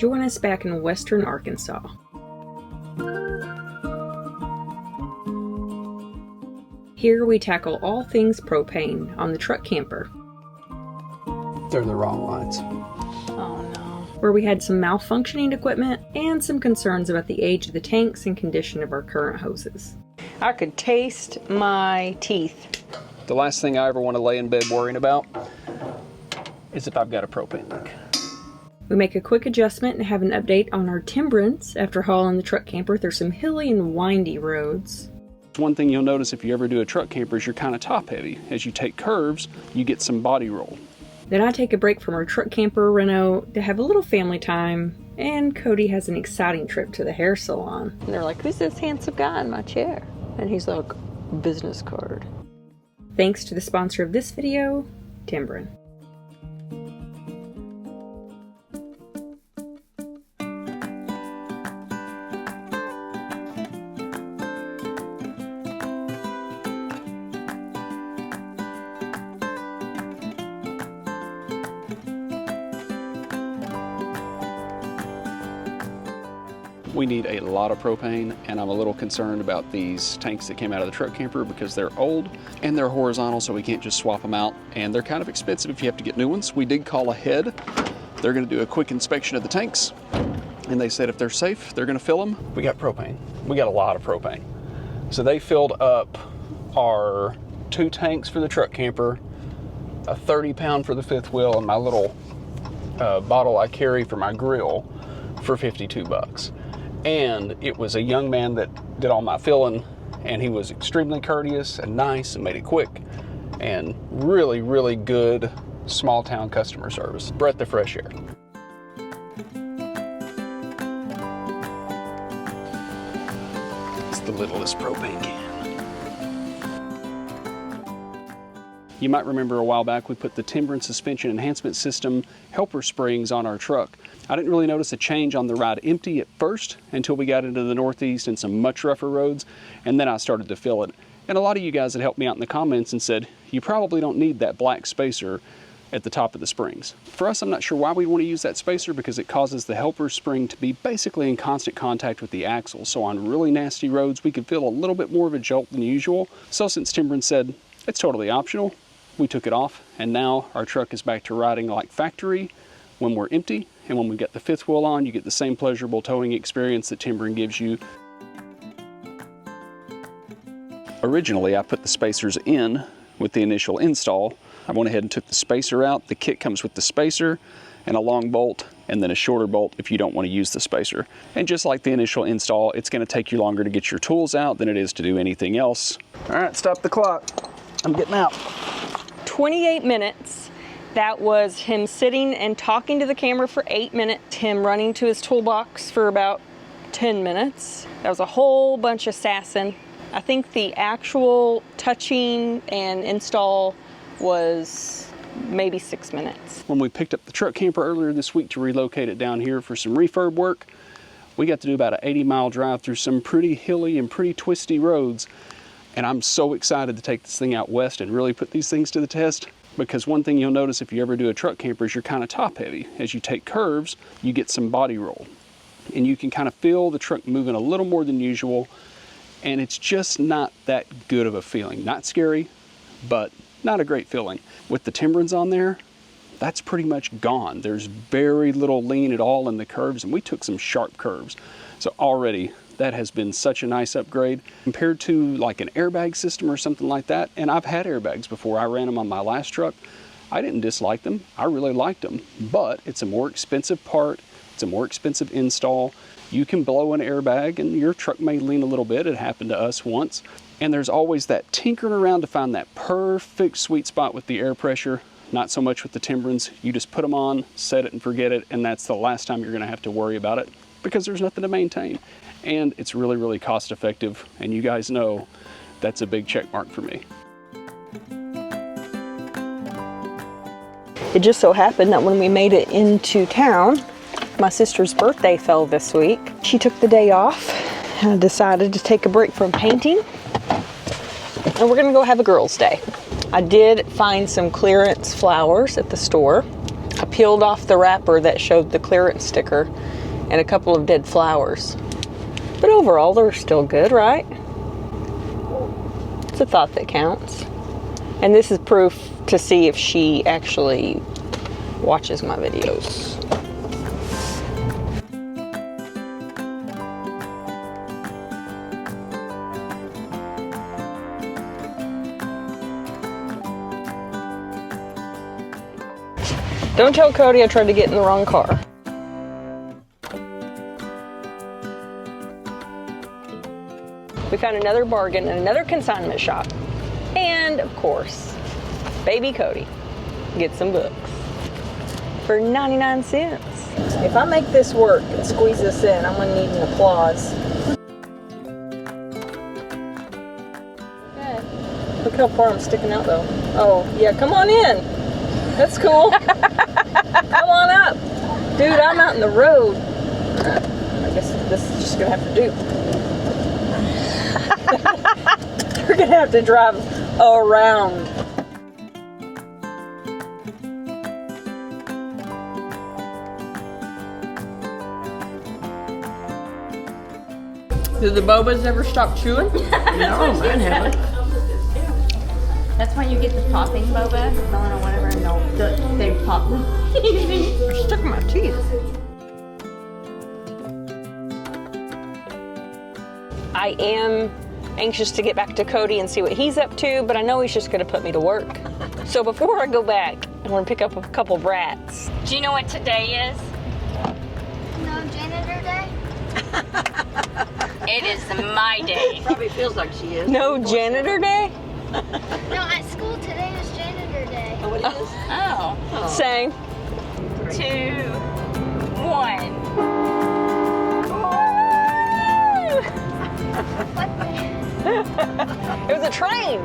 Join us back in western Arkansas. Here we tackle all things propane on the truck camper. They're the wrong lines. Oh no. Where we had some malfunctioning equipment and some concerns about the age of the tanks and condition of our current hoses. I could taste my teeth. The last thing I ever want to lay in bed worrying about is if I've got a propane leak. We make a quick adjustment and have an update on our Timbrens after hauling the truck camper through some hilly and windy roads. One thing you'll notice if you ever do a truck camper is you're kind of top heavy. As you take curves, you get some body roll. Then I take a break from our truck camper, Reno, to have a little family time, and Cody has an exciting trip to the hair salon. And they're like, who's this handsome guy in my chair? And he's like, business card. Thanks to the sponsor of this video, Timbrens. We need a lot of propane, and I'm a little concerned about these tanks that came out of the truck camper because they're old and they're horizontal, so we can't just swap them out, and they're kind of expensive if you have to get new ones. We did call ahead. They're going to do a quick inspection of the tanks, and they said if they're safe, they're going to fill them. We got propane. We got a lot of propane. So they filled up our 2 tanks for the truck camper, a 30-pound for the fifth wheel, and my little bottle I carry for my grill for $52. And it was a young man that did all my filling, and he was extremely courteous and nice and made it quick, and really, really good small town customer service. Breath of fresh air. It's the littlest propane can. You might remember a while back we put the Timbrens suspension enhancement system helper springs on our truck. I didn't really notice a change on the ride empty at first until we got into the Northeast and some much rougher roads, and then I started to feel it. And a lot of you guys had helped me out in the comments and said, you probably don't need that black spacer at the top of the springs. For us, I'm not sure why we want to use that spacer because it causes the helper spring to be basically in constant contact with the axle. So on really nasty roads, we could feel a little bit more of a jolt than usual. So since Timbrens said it's totally optional, we took it off, and now our truck is back to riding like factory when we're empty, and when we get the fifth wheel on, you get the same pleasurable towing experience that Timbrens gives you. Originally, I put the spacers in with the initial install. I went ahead and took the spacer out. The kit comes with the spacer and a long bolt, and then a shorter bolt if you don't want to use the spacer. And just like the initial install, it's going to take you longer to get your tools out than it is to do anything else. All right, stop the clock. I'm getting out. 28 minutes. That was him sitting and talking to the camera for 8 minutes, him running to his toolbox for about 10 minutes. That was a whole bunch of sassing. I think the actual touching and install was maybe 6 minutes. When we picked up the truck camper earlier this week to relocate it down here for some refurb work, we got to do about an 80-mile drive through some pretty hilly and pretty twisty roads. And I'm so excited to take this thing out west and really put these things to the test, because one thing you'll notice if you ever do a truck camper is you're kind of top heavy. As you take curves, you get some body roll, and you can kind of feel the truck moving a little more than usual, and it's just not that good of a feeling. Not scary, but not a great feeling. With the Timbrens on there, that's pretty much gone. There's very little lean at all in the curves, and we took some sharp curves. So already that has been such a nice upgrade compared to like an airbag system or something like that. And I've had airbags before. I ran them on my last truck. I didn't dislike them. I really liked them, but it's a more expensive part. It's a more expensive install. You can blow an airbag and your truck may lean a little bit. It happened to us once. And there's always that tinkering around to find that perfect sweet spot with the air pressure. Not so much with the Timbrens. You just put them on, set it and forget it, and that's the last time you're gonna have to worry about it because there's nothing to maintain. And it's really, really cost effective. And you guys know that's a big check mark for me. It just so happened that when we made it into town, my sister's birthday fell this week. She took the day off and decided to take a break from painting. And we're gonna go have a girls' day. I did find some clearance flowers at the store. I peeled off the wrapper that showed the clearance sticker and a couple of dead flowers. But overall, they're still good, right? It's a thought that counts. And this is proof to see if she actually watches my videos. Don't tell Cody I tried to get in the wrong car. We found another bargain in another consignment shop. And of course, baby Cody gets some books for 99 cents. If I make this work and squeeze this in, I'm gonna need an applause. Okay. Look how far I'm sticking out though. Oh, yeah, come on in. That's cool. Come on up. Dude, I'm out in the road. I guess this is just gonna have to do. We're gonna have to drive around. Did the bobas ever stop chewing? No, mine haven't. That's why you get the popping boba, melon or whatever, and they pop. They're stuck in my teeth. I am anxious to get back to Cody and see what he's up to, but I know he's just gonna put me to work. So before I go back, I want to pick up a couple brats. Do you know what today is? No janitor day? It is my day. Probably feels like she is. No janitor day? No, at school today is janitor day. Oh, it is? Oh. Sang. 2, 1. It was a train.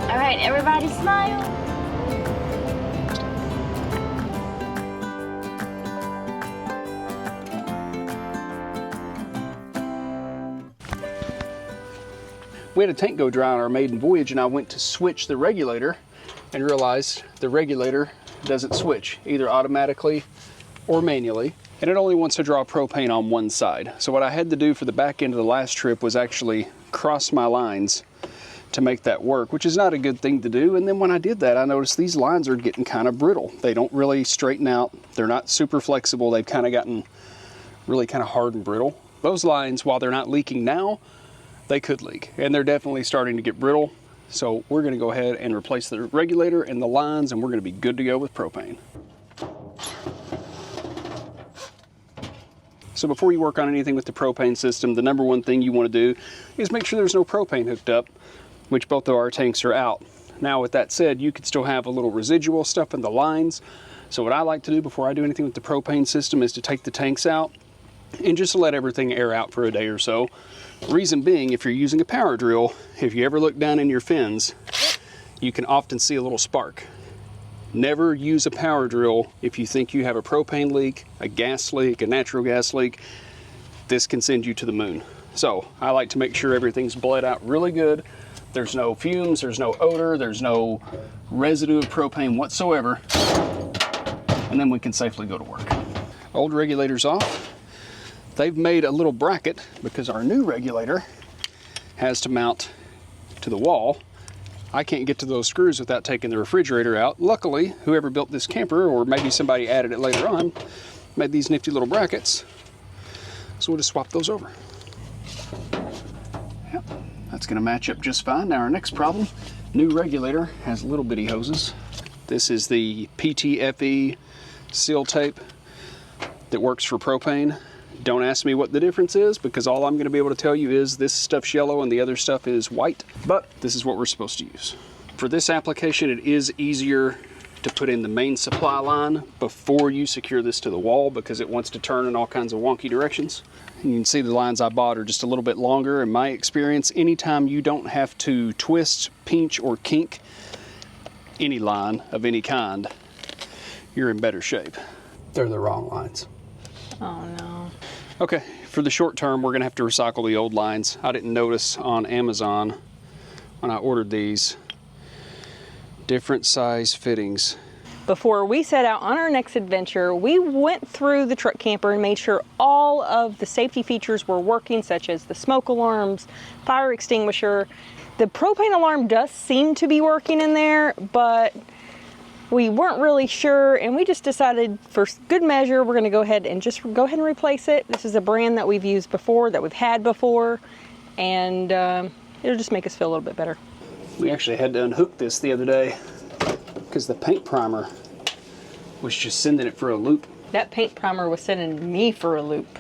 All right, everybody smile. We had a tank go dry on our maiden voyage, and I went to switch the regulator and realized the regulator doesn't switch, either automatically or manually, and it only wants to draw propane on one side. So what I had to do for the back end of the last trip was actually cross my lines to make that work, which is not a good thing to do. And then when I did that, I noticed these lines are getting kind of brittle. They don't really straighten out. They're not super flexible. They've kind of gotten really kind of hard and brittle. Those lines, while they're not leaking now, they could leak, and they're definitely starting to get brittle. So we're going to go ahead and replace the regulator and the lines, and we're going to be good to go with propane. So before you work on anything with the propane system, the number one thing you want to do is make sure there's no propane hooked up, which both of our tanks are out. Now with that said, you could still have a little residual stuff in the lines. So what I like to do before I do anything with the propane system is to take the tanks out and just let everything air out for a day or so. Reason being, if you're using a power drill, if you ever look down in your fins, you can often see a little spark. Never use a power drill if you think you have a propane leak, a gas leak, a natural gas leak. This can send you to the moon. So I like to make sure everything's bled out really good. There's no fumes, there's no odor, there's no residue of propane whatsoever. And then we can safely go to work. Old regulator's off. They've made a little bracket because our new regulator has to mount to the wall. I can't get to those screws without taking the refrigerator out. Luckily, whoever built this camper, or maybe somebody added it later on, made these nifty little brackets. So we'll just swap those over. Yep, that's gonna match up just fine. Now our next problem, new regulator has little bitty hoses. This is the PTFE seal tape that works for propane. Don't ask me what the difference is, because all I'm going to be able to tell you is this stuff's yellow and the other stuff is white, but this is what we're supposed to use. For this application, it is easier to put in the main supply line before you secure this to the wall, because it wants to turn in all kinds of wonky directions. And you can see the lines I bought are just a little bit longer. In my experience, anytime you don't have to twist, pinch, or kink any line of any kind, you're in better shape. They're the wrong lines. Oh no. Okay, for the short term, we're gonna have to recycle the old lines. I didn't notice on Amazon when I ordered these different size fittings. Before we set out on our next adventure, we went through the truck camper and made sure all of the safety features were working, such as the smoke alarms, fire extinguisher. The propane alarm does seem to be working in there, but we weren't really sure, and we just decided for good measure we're going to go ahead and replace it. This is a brand that we've used before, that we've had before, and it'll just make us feel a little bit better. We actually had to unhook this the other day because the paint primer was just sending it for a loop. That paint primer was sending me for a loop.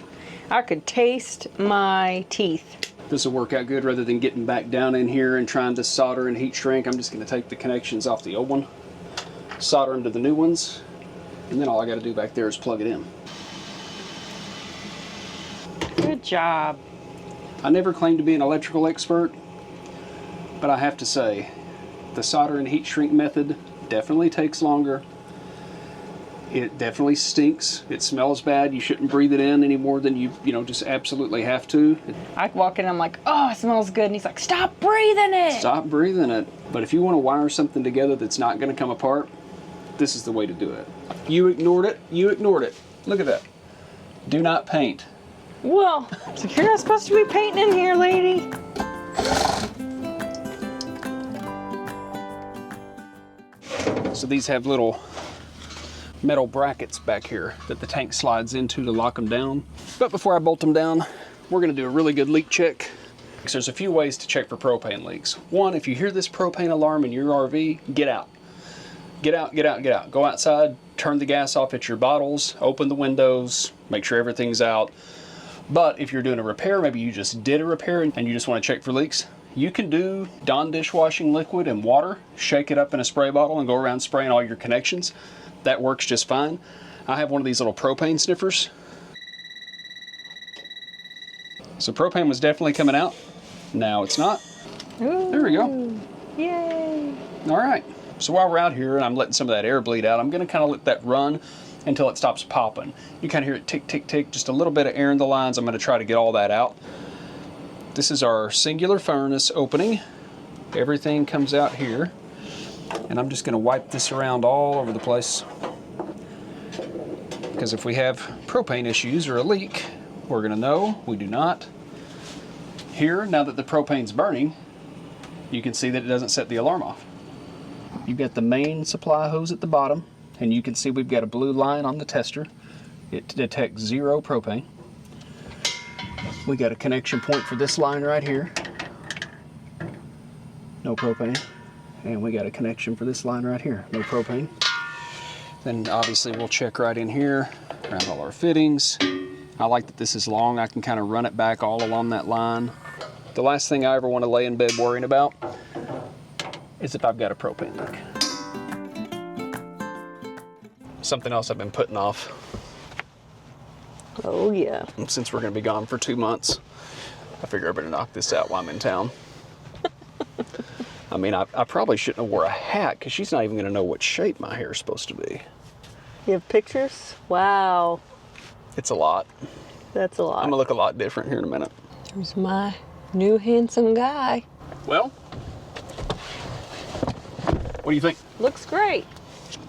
I could taste my teeth. This will work out good rather than getting back down in here and trying to solder and heat shrink. I'm just going to take the connections off the old one, solder them to the new ones, and then all I got to do back there is plug it in. Good job. I never claimed to be an electrical expert, but I have to say, the solder and heat shrink method definitely takes longer. It definitely stinks. It smells bad. You shouldn't breathe it in any more than you just absolutely have to. I walk in, I'm like, oh, it smells good. And he's like, stop breathing it. Stop breathing it. But if you want to wire something together that's not going to come apart, this is the way to do it. You ignored it. You ignored it. Look at that. Do not paint. Well, so you're not supposed to be painting in here, lady. So these have little metal brackets back here that the tank slides into to lock them down. But before I bolt them down, we're going to do a really good leak check. So there's a few ways to check for propane leaks. One, if you hear this propane alarm in your RV, get out. Get out, get out, get out. Go outside, turn the gas off at your bottles, open the windows, make sure everything's out. But if you're doing a repair, maybe you just did a repair and you just want to check for leaks, you can do Dawn dishwashing liquid and water, shake it up in a spray bottle and go around spraying all your connections. That works just fine. I have one of these little propane sniffers. So propane was definitely coming out. Now it's not. Ooh, there we go. Yay. All right. So while we're out here and I'm letting some of that air bleed out, I'm going to kind of let that run until it stops popping. You kind of hear it tick, tick, tick, just a little bit of air in the lines. I'm going to try to get all that out. This is our singular furnace opening. Everything comes out here. And I'm just going to wipe this around all over the place. Because if we have propane issues or a leak, we're going to know we do not. Here, now that the propane's burning, you can see that it doesn't set the alarm off. You've got the main supply hose at the bottom, and you can see we've got a blue line on the tester. It detects 0 propane. We got a connection point for this line right here. No propane. And we got a connection for this line right here. No propane. Then obviously we'll check right in here around all our fittings. I like that this is long. I can kind of run it back all along that line. The last thing I ever want to lay in bed worrying about is if I've got a propane leak. Something else I've been putting off. Oh yeah. Since we're going to be gone for 2 months, I figure I better knock this out while I'm in town. I mean, I probably shouldn't have wore a hat because she's not even going to know what shape my hair is supposed to be. You have pictures? Wow. It's a lot. That's a lot. I'm going to look a lot different here in a minute. There's my new handsome guy. Well, what do you think? Looks great.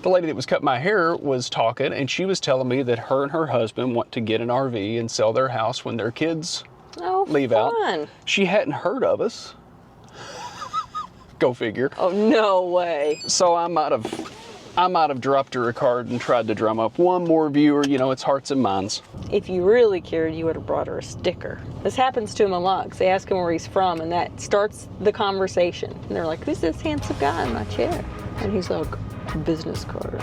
The lady that was cutting my hair was talking, and she was telling me that her and her husband want to get an RV and sell their house when their kids leave fun. out. She hadn't heard of us. Go figure. Oh, no way. So I might have dropped her a card and tried to drum up one more viewer. You know, it's hearts and minds. If you really cared, you would have brought her a sticker. This happens to him a lot, 'cause they ask him where he's from, and that starts the conversation. And they're like, who's this handsome guy in my chair? And he's like, business card.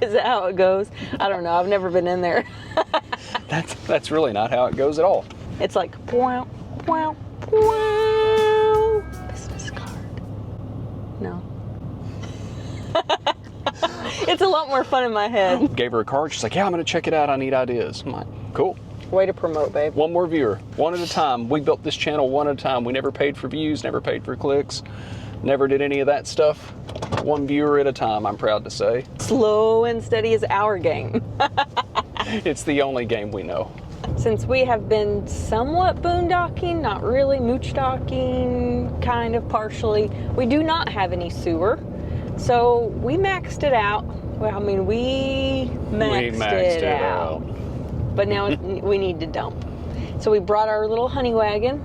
Is that how it goes? I don't know. I've never been in there. That's really not how it goes at all. It's like, wow, wow, wow. Business card. No. It's a lot more fun in my head. Gave her a card. She's like, yeah, I'm going to check it out. I need ideas. I'm like, cool. Way to promote, babe. One more viewer, one at a time. We built this channel one at a time. We never paid for views, never paid for clicks, never did any of that stuff. One viewer at a time, I'm proud to say. Slow and steady is our game. It's the only game we know. Since we have been somewhat boondocking, not really, mooch-docking, kind of partially, we do not have any sewer. So we maxed it out Well, I mean, we maxed it out. But now we need to dump. So we brought our little honey wagon.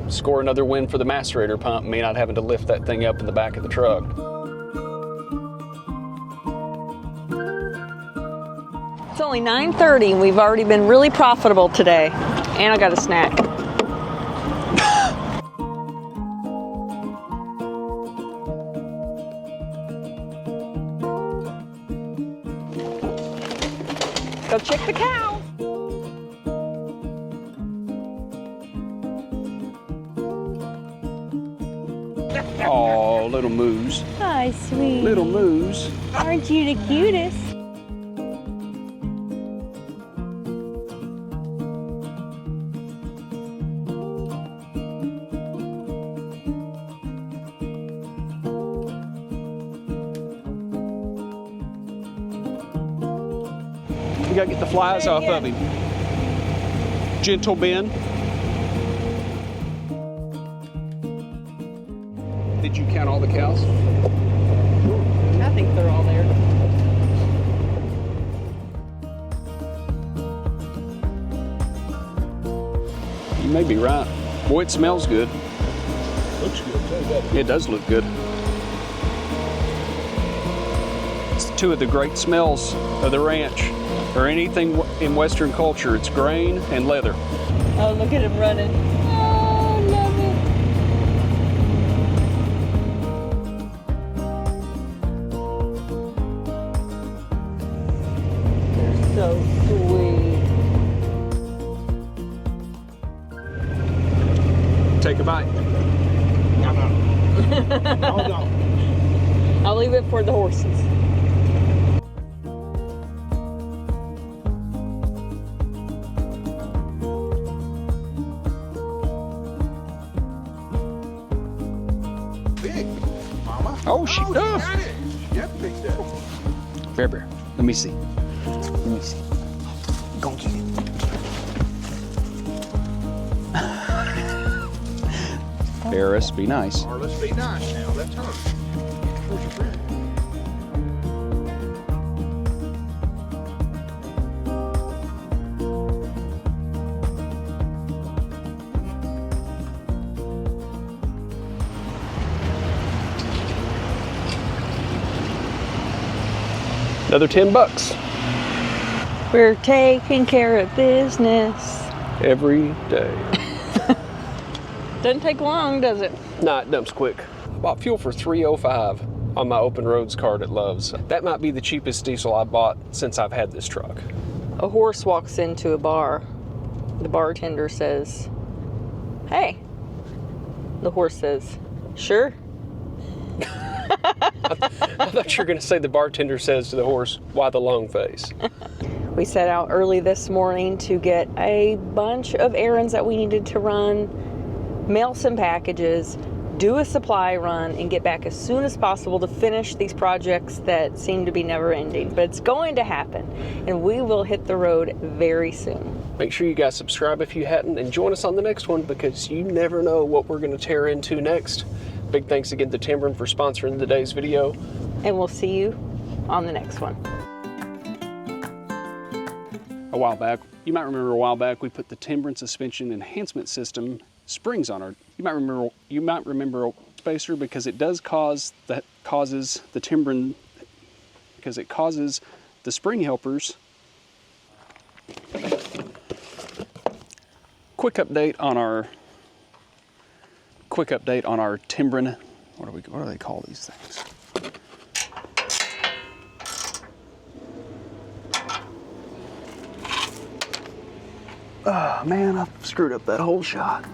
Score another win for the macerator pump, me not having to lift that thing up in the back of the truck. It's only 9:30 and we've already been really profitable today. And I got a snack. Go check the cow. Oh, little moose. Hi, sweet. Little moose. Aren't you the cutest? We gotta get the flies off of him. Gentle Ben. Did you count all the cows? I think they're all there. You may be right. Boy, it smells good. Looks good too, doesn't it? It does look good. It's two of the great smells of the ranch, or anything in Western culture. It's grain and leather. Oh, look at him running. Oh, love it. They're so sweet. Take a bite. Hold on. I'll leave it for the horses. Big, Mama. Oh, she got does. it. She got picked up. Bear. Let me see. Let me see. Go get it. Ferris, be nice. Or let's be nice now. Let's hurt. Where's your friend? Another $10 We're taking care of business. every day. Doesn't take long, does it? Nah, it dumps quick. I bought fuel for $3.05 on my open roads card at Love's. That might be the cheapest diesel I bought since I've had this truck. A horse walks into a bar. The bartender says, "Hey." The horse says, "Sure." I thought you were going to say the bartender says to the horse, "Why the long face?" We set out early this morning to get a bunch of errands that we needed to run, mail some packages, do a supply run, and get back as soon as possible to finish these projects that seem to be never ending. But it's going to happen, and we will hit the road very soon. Make sure you guys subscribe if you hadn't, and join us on the next one, because you never know what we're going to tear into next. Big thanks again to Timbrens for sponsoring today's video. And we'll see you on the next one. A while back, you might remember we put the Timbrens suspension enhancement system springs on our. You might remember spacer, because it causes the spring helpers. Quick update on our Timbrens. What do they call these things? Oh man, I screwed up that whole shot.